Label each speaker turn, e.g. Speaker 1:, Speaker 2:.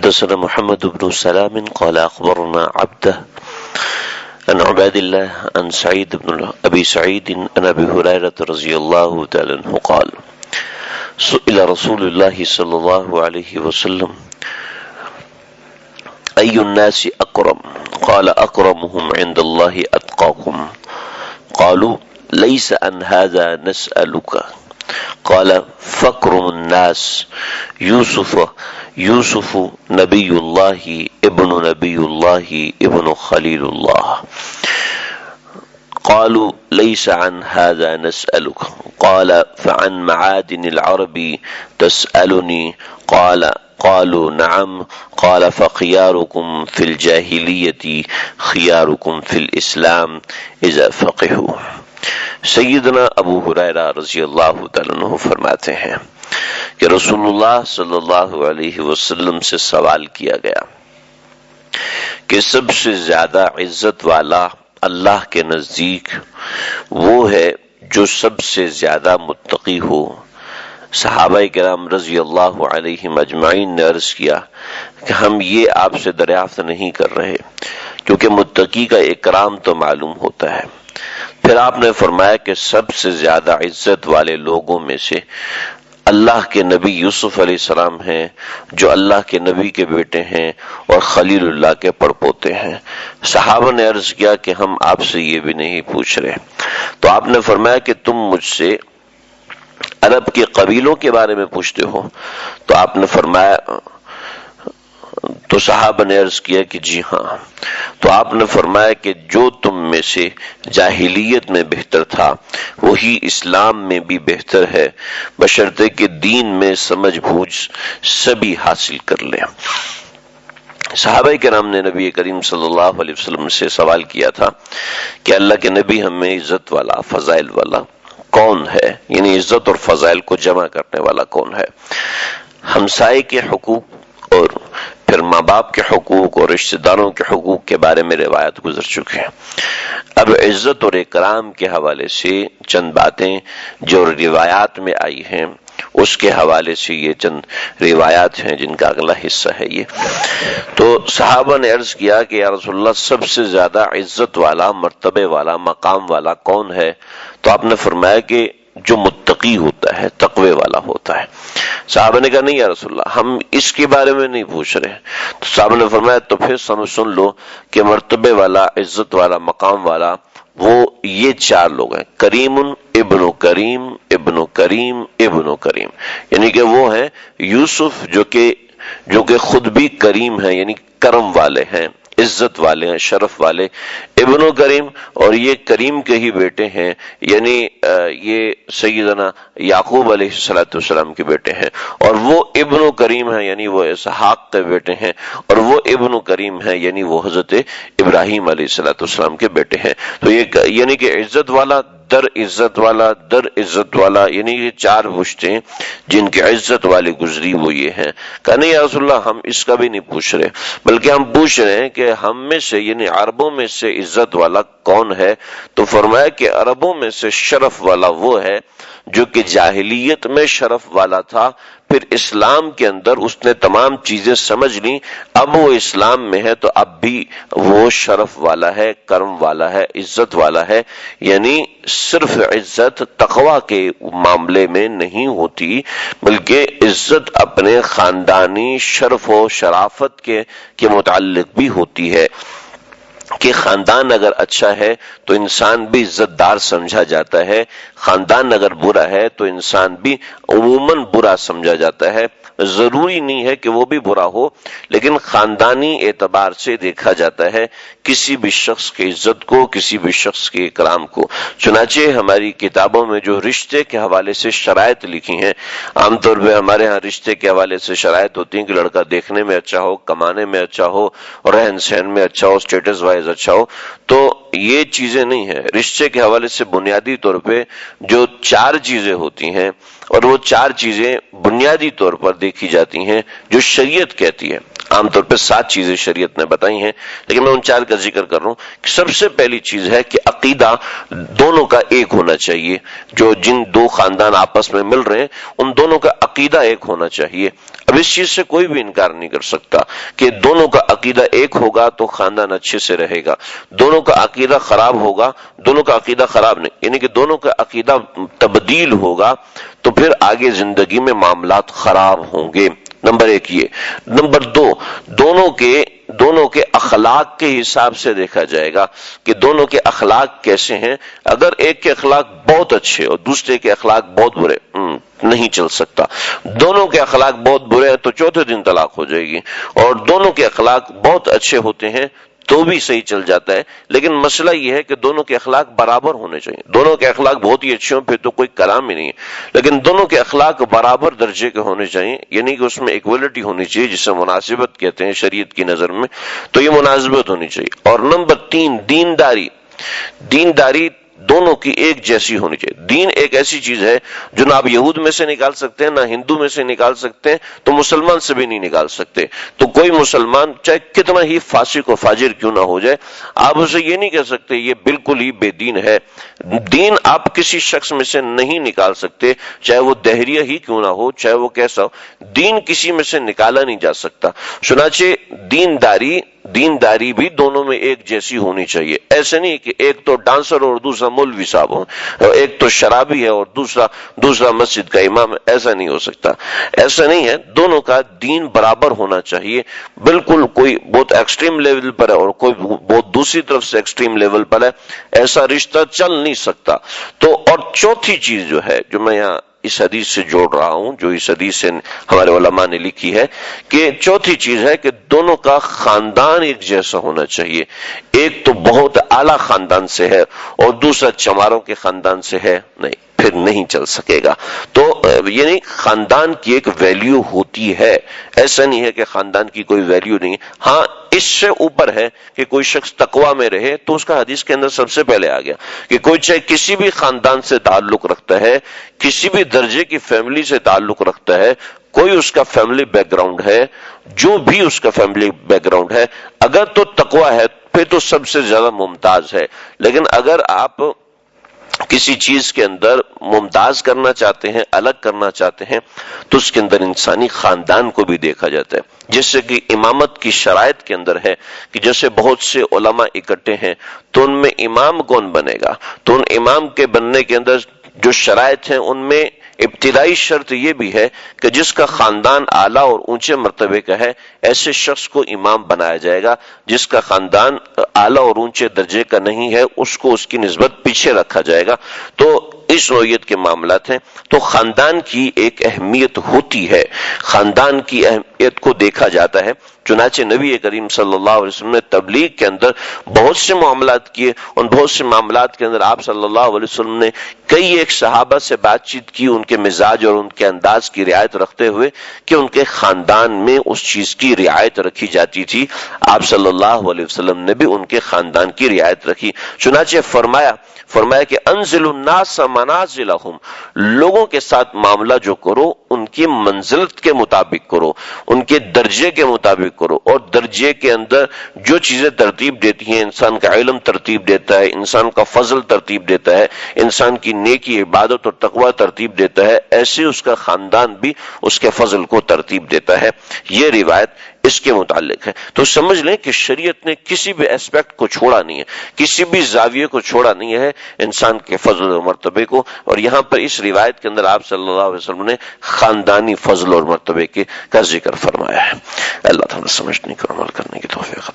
Speaker 1: حدثنا محمد بن سلام قال أخبرنا عبده عن عباد الله عن سعيد بن أبي سعيد عن أبي هريرة رضي الله تعالى عنه قال سئل رسول الله صلى الله عليه وسلم أي الناس أكرم قال أكرمهم عند الله أتقاكم قالوا ليس عن هذا نسألك قال فأكرم الناس يوسف نبي الله ابن نبي الله ابن خليل الله قالوا ليس عن هذا نسألك قال فعن معادن العرب تسألني قالوا نعم قال فخياركم في الجاہلیت خياركم في الاسلام اذا فقهوا۔ سیدنا ابو ہریرہ رضی اللہ تعالیٰ عنہ فرماتے ہیں کہ رسول اللہ صلی اللہ علیہ وسلم سے سوال کیا گیا کہ سب سے زیادہ عزت والا اللہ کے نزدیک وہ ہے جو سب سے زیادہ متقی ہو۔ صحابہ کرام رضی اللہ علیہم اجمعین نے عرض کیا کہ ہم یہ آپ سے دریافت نہیں کر رہے کیونکہ متقی کا اکرام تو معلوم ہوتا ہے۔ پھر آپ نے فرمایا کہ سب سے زیادہ عزت والے لوگوں میں سے اللہ کے نبی یوسف علیہ السلام ہیں جو اللہ کے نبی کے بیٹے ہیں اور خلیل اللہ کے پڑپوتے ہیں۔ صحابہ نے عرض کیا کہ ہم آپ سے یہ بھی نہیں پوچھ رہے، تو آپ نے فرمایا کہ تم مجھ سے عرب کے قبیلوں کے بارے میں پوچھتے ہو، تو آپ نے فرمایا، تو صحابہ نے عرض کیا کہ جی ہاں، تو آپ نے فرمایا کہ جو تم میں سے جاہلیت میں بہتر تھا وہی اسلام میں بھی بہتر ہے، بشرطے کہ دین میں سمجھ بوجھ سبھی حاصل کر لیں۔ صحابہ کرام نے نبی کریم صلی اللہ علیہ وسلم سے سوال کیا تھا کہ اللہ کے نبی ہمیں عزت والا فضائل والا کون ہے، یعنی عزت اور فضائل کو جمع کرنے والا کون ہے۔ ہمسائے کے حقوق اور پھر ماں باپ کے حقوق اور رشتہ داروں کے حقوق کے بارے میں روایت گزر چکے ہیں۔ اب عزت اور اکرام کے حوالے سے چند باتیں جو روایات میں آئی ہیں اس کے حوالے سے یہ چند روایات ہیں جن کا اگلا حصہ ہے یہ۔ تو صحابہ نے عرض کیا کہ یا رسول اللہ سب سے زیادہ عزت والا، مرتبے والا، مقام والا کون ہے؟ تو آپ نے فرمایا کہ جو متقی ہوتا ہے، تقوی والا ہوتا ہے۔ صحابہ نے کہا نہیں یا رسول اللہ ہم اس کے بارے میں نہیں پوچھ رہے۔ تو صحابہ نے فرمایا تو پھر سن لو کہ مرتبے والا، عزت والا، مقام والا وہ یہ چار لوگ ہیں، کریم ابن کریم ابن کریم ابن کریم، یعنی کہ وہ ہیں یوسف جو کہ خود بھی کریم ہیں، یعنی کرم والے ہیں، عزت والے ہیں، شرف والے، ابن کریم اور یہ کریم کے ہی بیٹے ہیں، یعنی یہ سیدنا یعقوب علیہ السلام کے بیٹے ہیں، اور وہ ابن کریم ہیں یعنی وہ اسحاق کے بیٹے ہیں، اور وہ ابن کریم ہیں یعنی وہ حضرت ابراہیم علیہ السلام کے بیٹے ہیں۔ تو یہ یعنی کہ عزت والا در عزت والا در عزت والا، یعنی یہ چار پشتیں جن کی عزت والی گزری وہ یہ ہیں۔ کہا نہیں یا رسول اللہ ہم اس کا بھی نہیں پوچھ رہے، بلکہ ہم پوچھ رہے ہیں کہ ہم میں سے یعنی عربوں میں سے عزت والا کون ہے؟ تو فرمایا کہ عربوں میں سے شرف والا وہ ہے جو کہ جاہلیت میں شرف والا تھا، پھر اسلام کے اندر اس نے تمام چیزیں سمجھ لیں، اب وہ اسلام میں ہے تو اب بھی وہ شرف والا ہے، کرم والا ہے، عزت والا ہے۔ یعنی صرف عزت تقوی کے معاملے میں نہیں ہوتی بلکہ عزت اپنے خاندانی شرف و شرافت کے متعلق بھی ہوتی ہے کہ خاندان اگر اچھا ہے تو انسان بھی عزت دار سمجھا جاتا ہے، خاندان اگر برا ہے تو انسان بھی عموماً برا سمجھا جاتا ہے۔ ضروری نہیں ہے کہ وہ بھی برا ہو، لیکن خاندانی اعتبار سے دیکھا جاتا ہے کسی بھی شخص کی عزت کو، کسی بھی شخص کے اکرام کو۔ چنانچہ ہماری کتابوں میں جو رشتے کے حوالے سے شرائط لکھی ہیں، عام طور پہ ہمارے ہاں رشتے کے حوالے سے شرائط ہوتی ہیں کہ لڑکا دیکھنے میں اچھا ہو، کمانے میں اچھا ہو، رہن سہن میں اچھا ہو، اسٹیٹس وائز اچھا ہو، تو یہ چیزیں نہیں ہیں۔ رشتے کے حوالے سے بنیادی طور پہ جو چار چیزیں ہوتی ہیں، اور وہ چار چیزیں بنیادی طور پر دیکھی جاتی ہیں جو شریعت کہتی ہے۔ عام طور پہ 7 چیزیں شریعت نے بتائی ہیں، لیکن میں ان 4 کا ذکر کر رہا ہوں کہ سب سے پہلی چیز ہے کہ عقیدہ دونوں کا ایک ہونا چاہیے۔ جو جن دو خاندان آپس میں مل رہے ہیں ان دونوں کا عقیدہ ایک ہونا چاہیے۔ اب اس چیز سے کوئی بھی انکار نہیں کر سکتا کہ دونوں کا عقیدہ ایک ہوگا تو خاندان اچھے سے رہے گا، دونوں کا عقیدہ خراب ہوگا، دونوں کا عقیدہ خراب نہیں، یعنی کہ دونوں کا عقیدہ تبدیل ہوگا تو پھر آگے زندگی میں معاملات خراب ہوں گے۔ نمبر ایک یہ۔ نمبر دو، دونوں کے اخلاق کے حساب سے دیکھا جائے گا کہ دونوں کے اخلاق کیسے ہیں۔ اگر ایک کے اخلاق بہت اچھے اور دوسرے کے اخلاق بہت برے، نہیں چل سکتا۔ دونوں کے اخلاق بہت برے ہیں تو چوتھے دن طلاق ہو جائے گی، اور دونوں کے اخلاق بہت اچھے ہوتے ہیں تو بھی صحیح چل جاتا ہے، لیکن مسئلہ یہ ہے کہ دونوں کے اخلاق برابر ہونے چاہیے۔ دونوں کے اخلاق بہت ہی اچھے ہوں پھر تو کوئی کلام ہی نہیں ہے، لیکن دونوں کے اخلاق برابر درجے کے ہونے چاہیے، یعنی کہ اس میں ایکویلٹی ہونی چاہیے، جسے مناسبت کہتے ہیں شریعت کی نظر میں، تو یہ مناسبت ہونی چاہیے۔ اور نمبر تین، دینداری دونوں کی ایک جیسی ہونی چاہیے۔ دین ایک ایسی چیز ہے جو نہ آپ یہود میں سے نکال سکتے ہیں، نہ ہندو میں سے نکال سکتے ہیں، تو مسلمان سے بھی نہیں نکال سکتے۔ تو کوئی مسلمان چاہے کتنا ہی فاسق و فاجر کیوں نہ ہو جائے، آپ اسے یہ نہیں کہہ سکتے یہ بالکل ہی بے دین ہے۔ دین آپ کسی شخص میں سے نہیں نکال سکتے، چاہے وہ دہریہ ہی کیوں نہ ہو، چاہے وہ کیسا ہو، دین کسی میں سے نکالا نہیں جا سکتا۔ چنانچہ دینداری بھی دونوں میں ایک جیسی ہونی چاہیے۔ ایسے نہیں کہ ایک تو ڈانسر اور دوسرا مولوی صاحب ہو، ایک تو شرابی ہے اور دوسرا مسجد کا امام ہے، ایسا نہیں ہو سکتا۔ ایسا نہیں ہے، دونوں کا دین برابر ہونا چاہیے۔ بالکل کوئی بہت ایکسٹریم لیول پر ہے اور کوئی بہت دوسری طرف سے ایکسٹریم لیول پر ہے، ایسا رشتہ چل نہیں سکتا۔ تو اور چوتھی چیز جو ہے، جو میں یہاں اس حدیث سے جوڑ رہا ہوں، جو اس حدیث سے ہمارے علماء نے لکھی ہے، کہ چوتھی چیز ہے کہ دونوں کا خاندان ایک جیسا ہونا چاہیے۔ ایک تو بہت اعلیٰ خاندان سے ہے اور دوسرا چماروں کے خاندان سے ہے، نہیں، پھر نہیں چل سکے گا۔ تو یعنی خاندان کی ایک ویلیو ہوتی ہے، ایسا نہیں ہے کہ خاندان کی کوئی ویلیو نہیں ہے۔ ہاں، اس سے اوپر ہے کہ کوئی شخص تقوی میں رہے، تو اس کا حدیث کے اندر سب سے پہلے آ گیا کہ کوئی چاہے کسی بھی خاندان سے تعلق رکھتا ہے، کسی بھی درجے کی فیملی سے تعلق رکھتا ہے، کوئی اس کا فیملی بیک گراؤنڈ ہے، جو بھی اس کا فیملی بیک گراؤنڈ ہے، اگر تو تقوی ہے پھر تو سب سے زیادہ ممتاز ہے۔ لیکن اگر آپ کسی چیز کے اندر ممتاز کرنا چاہتے ہیں، الگ کرنا چاہتے ہیں، تو اس کے اندر انسانی خاندان کو بھی دیکھا جاتا ہے۔ جیسے کہ امامت کی شرائط کے اندر ہے کہ جیسے بہت سے علماء اکٹھے ہیں تو ان میں امام کون بنے گا، تو ان امام کے بننے کے اندر جو شرائط ہیں ان میں ابتدائی شرط یہ بھی ہے کہ جس کا خاندان اعلیٰ اور اونچے مرتبے کا ہے، ایسے شخص کو امام بنایا جائے گا۔ جس کا خاندان اعلیٰ اور اونچے درجے کا نہیں ہے، اس کو اس کی نسبت پیچھے رکھا جائے گا۔ تو اس نوعیت کے معاملات ہیں۔ تو خاندان کی ایک اہمیت ہوتی ہے، خاندان کی اہمیت کو دیکھا جاتا ہے۔ چنانچہ نبی کریم صلی اللہ علیہ وسلم نے تبلیغ کے اندر بہت سے معاملات کیے، ان بہت سے معاملات کے اندر آپ صلی اللہ علیہ وسلم نے کئی ایک صحابہ سے بات چیت کی، ان کے مزاج اور ان کے انداز کی رعایت رکھتے ہوئے کہ ان کے خاندان میں اس چیز کی رعایت رکھی جاتی تھی۔ آپ صلی اللہ علیہ وسلم نے بھی ان کے خاندان کی رعایت رکھی۔ چنانچہ فرمایا کہ انزل الناس منازلہم، لوگوں کے ساتھ معاملہ جو کرو ان کی منزلت کے مطابق کرو، ان کے درجے کے مطابق کرو، اور درجے کے اندر جو چیزیں ترتیب دیتی ہیں، انسان کا علم ترتیب دیتا ہے، انسان کا فضل ترتیب دیتا ہے، انسان کی نیکی، عبادت اور تقوی ترتیب دیتا ہے، ایسے اس کا خاندان بھی اس کے فضل کو ترتیب دیتا ہے۔ یہ روایت اس کے متعلق ہے۔ تو سمجھ لیں کہ شریعت نے کسی بھی اسپیکٹ کو چھوڑا نہیں ہے، کسی بھی زاویے کو چھوڑا نہیں ہے انسان کے فضل اور مرتبے کو، اور یہاں پر اس روایت کے اندر آپ صلی اللہ علیہ وسلم نے خاندانی فضل اور مرتبے کا ذکر فرمایا ہے۔ اللہ تعالیٰ سمجھنے کو عمل کرنے کی توفیق